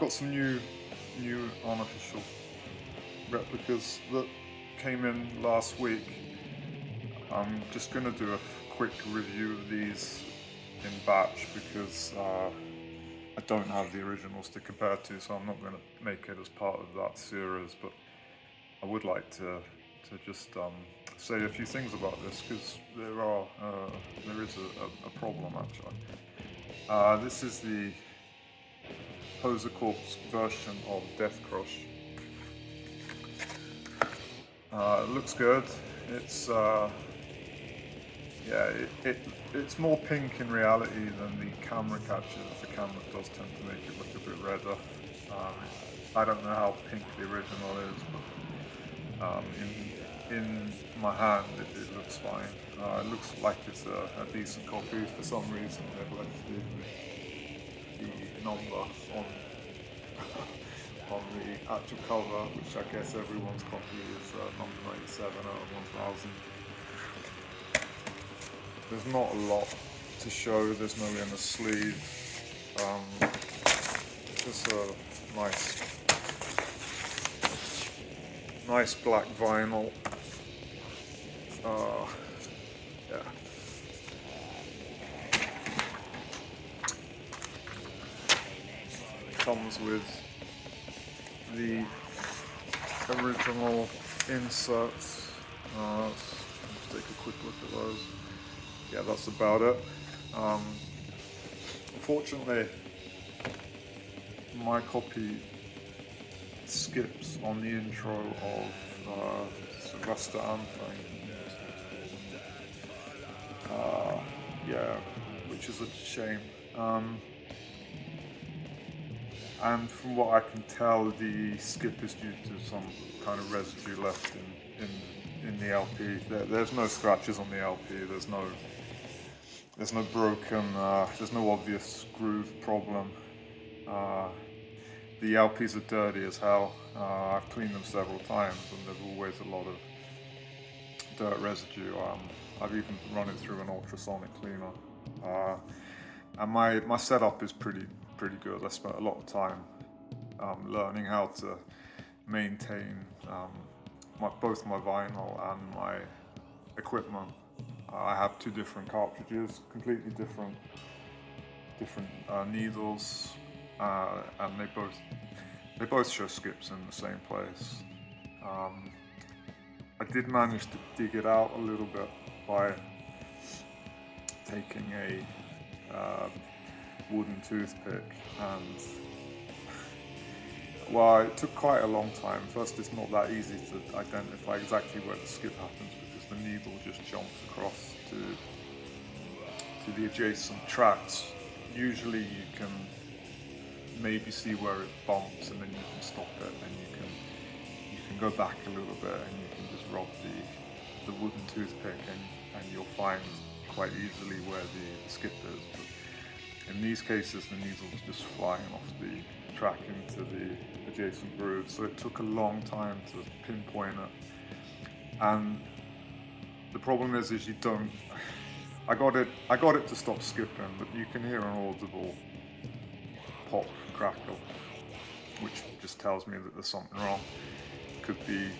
got some new unofficial replicas that came in last week. I'm just going to do a quick review of these in batch because I don't have the originals to compare to, so I'm not going to make it as part of that series, but I would like to just say a few things about this, because there is a problem actually. This is the Posercorpse version of Deathcrush. It looks good. It's it's more pink in reality than the camera catches. The camera does tend to make it look a bit redder. I don't know how pink the original is, but in my hand it looks fine. It looks like it's a decent copy. For some reason they've left the number on the actual cover, which I guess everyone's copy is number 97 out of 1000. There's not a lot to show. There's no inner sleeve. Just a nice black vinyl. Yeah. Comes with the original inserts. Let's take a quick look at those. Yeah, that's about it. Unfortunately, my copy skips on the intro of Sylvester Anthem. Yeah, which is a shame. And from what I can tell, the skip is due to some kind of residue left in the LP. There's no scratches on the LP. There's no broken. There's no obvious groove problem. The LPs are dirty as hell. I've cleaned them several times, and there's always a lot of dirt residue. I've even run it through an ultrasonic cleaner. And my setup is pretty good. I spent a lot of time learning how to maintain both my vinyl and my equipment. I have two different cartridges, completely different needles, and they both show skips in the same place. I did manage to dig it out a little bit by taking a wooden toothpick, and well, it took quite a long time. First, it's not that easy to identify exactly where the skip happens because the needle just jumps across to the adjacent tracks. Usually you can maybe see where it bumps, and then you can stop it, and you can go back a little bit, and you can just rub the wooden toothpick, and you'll find quite easily where the skip is. But in these cases, the needle's just flying off the track into the adjacent groove, so it took a long time to pinpoint it. And the problem is you don't. I got it to stop skipping, but you can hear an audible pop and crackle, which just tells me that there's something wrong. It could be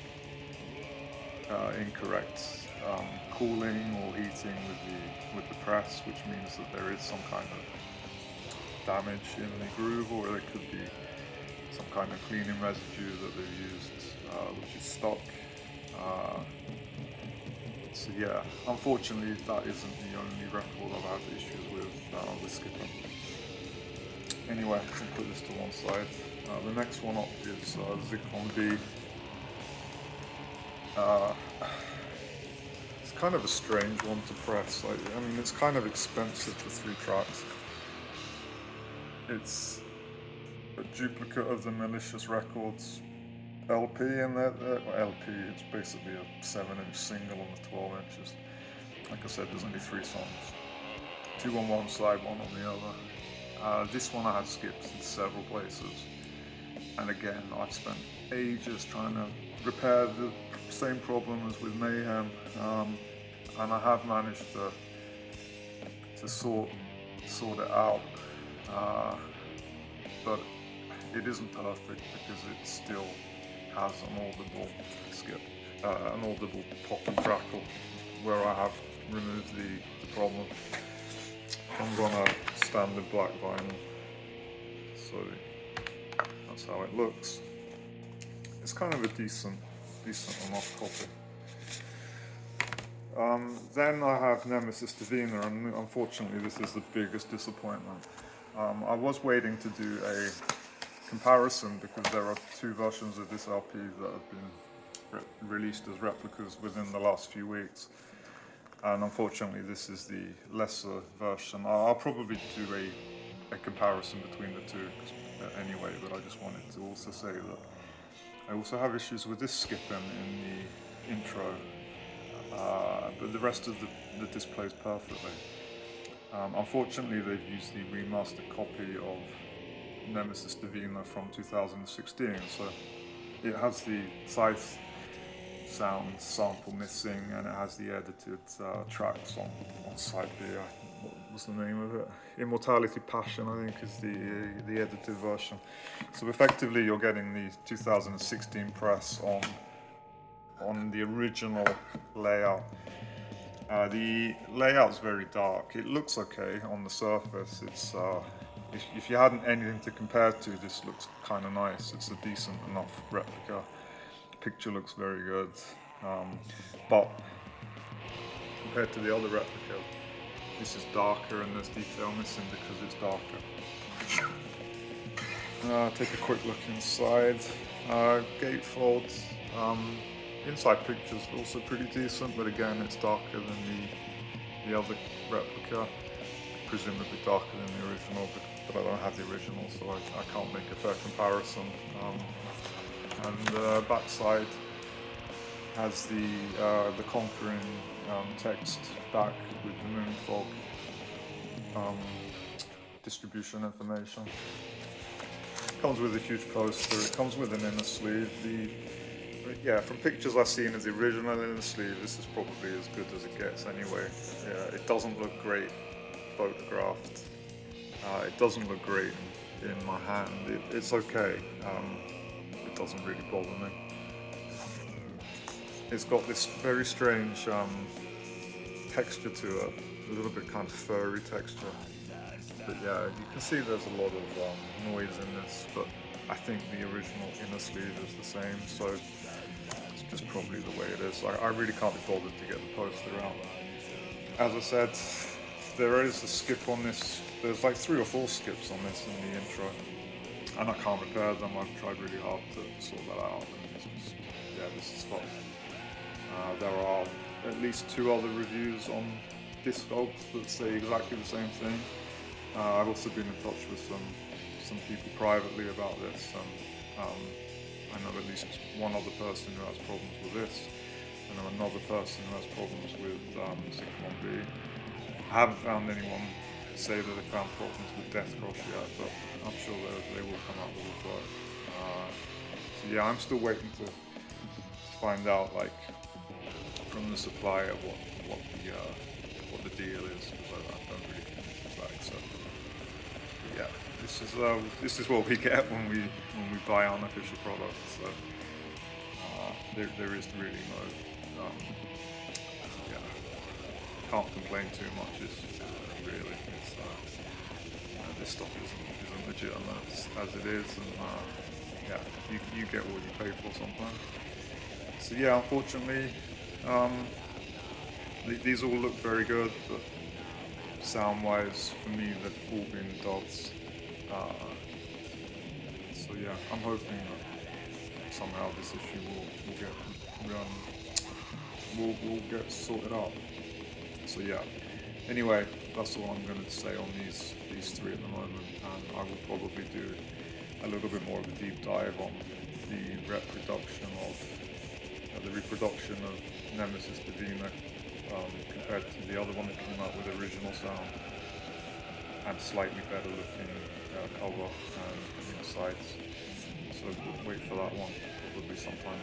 incorrect cooling or heating with the press, which means that there is some kind of damage in the groove, or it could be some kind of cleaning residue that they've used, which is stuck. So yeah, unfortunately that isn't the only record I've had issues with skipping. Anyway, I can put this to one side. The next one up is Zyklon-B. It's kind of a strange one to press. I mean, it's kind of expensive for 3 tracks. It's a duplicate of the Malicious Records LP, and LP, it's basically a 7-inch single on the 12 inches. Like I said, there's only 3 songs. 2 on one side, 1 on the other. This one I had skips in several places. And again, I've spent ages trying to repair the same problem as with Mayhem. And I have managed to sort it out. But it isn't perfect because it still has an audible skip, an audible pop and crackle where I have removed the problem. I'm gonna standard black vinyl, so that's how it looks. It's kind of a decent enough copy. Then I have Nemesis Divina, and unfortunately this is the biggest disappointment. I was waiting to do a comparison because there are two versions of this LP that have been released as replicas within the last few weeks, and unfortunately this is the lesser version. I'll probably do a comparison between the two anyway, but I just wanted to also say that I also have issues with this skipping in the intro, but the rest of the disc plays perfectly. Unfortunately, they've used the remastered copy of Nemesis Divina from 2016, so it has the scythe sound sample missing, and it has the edited tracks on side B. What was the name of it? Immortality Passion, I think, is the edited version. So effectively, you're getting the 2016 press on the original layout. The layout's very dark. It looks okay on the surface. It's if you hadn't anything to compare to, this looks kind of nice. It's a decent enough replica. The picture looks very good, but compared to the other replica, this is darker and there's detail missing because it's darker. Take a quick look inside. Gatefold. Inside picture's also pretty decent, but again it's darker than the other replica, presumably darker than the original, but I don't have the original, so I can't make a fair comparison. And the backside has the Conquering text back with the Moonfog distribution information. It comes with a huge poster, it comes with an inner sleeve. Yeah, from pictures I've seen of the original inner sleeve, this is probably as good as it gets anyway. Yeah, it doesn't look great photographed. It doesn't look great in my hand. It's okay. It doesn't really bother me. It's got this very strange texture to it, a little bit kind of furry texture. But yeah, you can see there's a lot of noise in this, but I think the original inner sleeve is the same, so it's just probably the way it is. I really can't be bothered to get the poster out. As I said, there is a skip on this. There's like 3 or 4 skips on this in the intro, and I can't repair them. I've tried really hard to sort that out, and it's just, yeah, this is fun. There are at least 2 other reviews on Discogs that say exactly the same thing. I've also been in touch with some people privately about this, and I know at least one other person who has problems with this. I know another person who has problems with Zyklon-B. I haven't found anyone say that they found problems with Deathcrush yet, but I'm sure they will come out with it. So yeah, I'm still waiting to find out, like, from the supplier what the deal is, because I don't really think it's like so. But yeah, this is what we get when we buy unofficial products. So there is really no can't complain too much. Really this stuff isn't legitimate as it is, and yeah, you get what you pay for sometimes. So yeah, unfortunately, these all look very good, but sound-wise, for me, they've all been duds. So yeah, I'm hoping that somehow this issue will get sorted out. So yeah. Anyway, that's all I'm going to say on these 3 at the moment, and I will probably do a little bit more of a deep dive on the reproduction of Nemesis Divina compared to the other one that came out with original sound and slightly better looking cover and sides. So wait for that one, probably sometime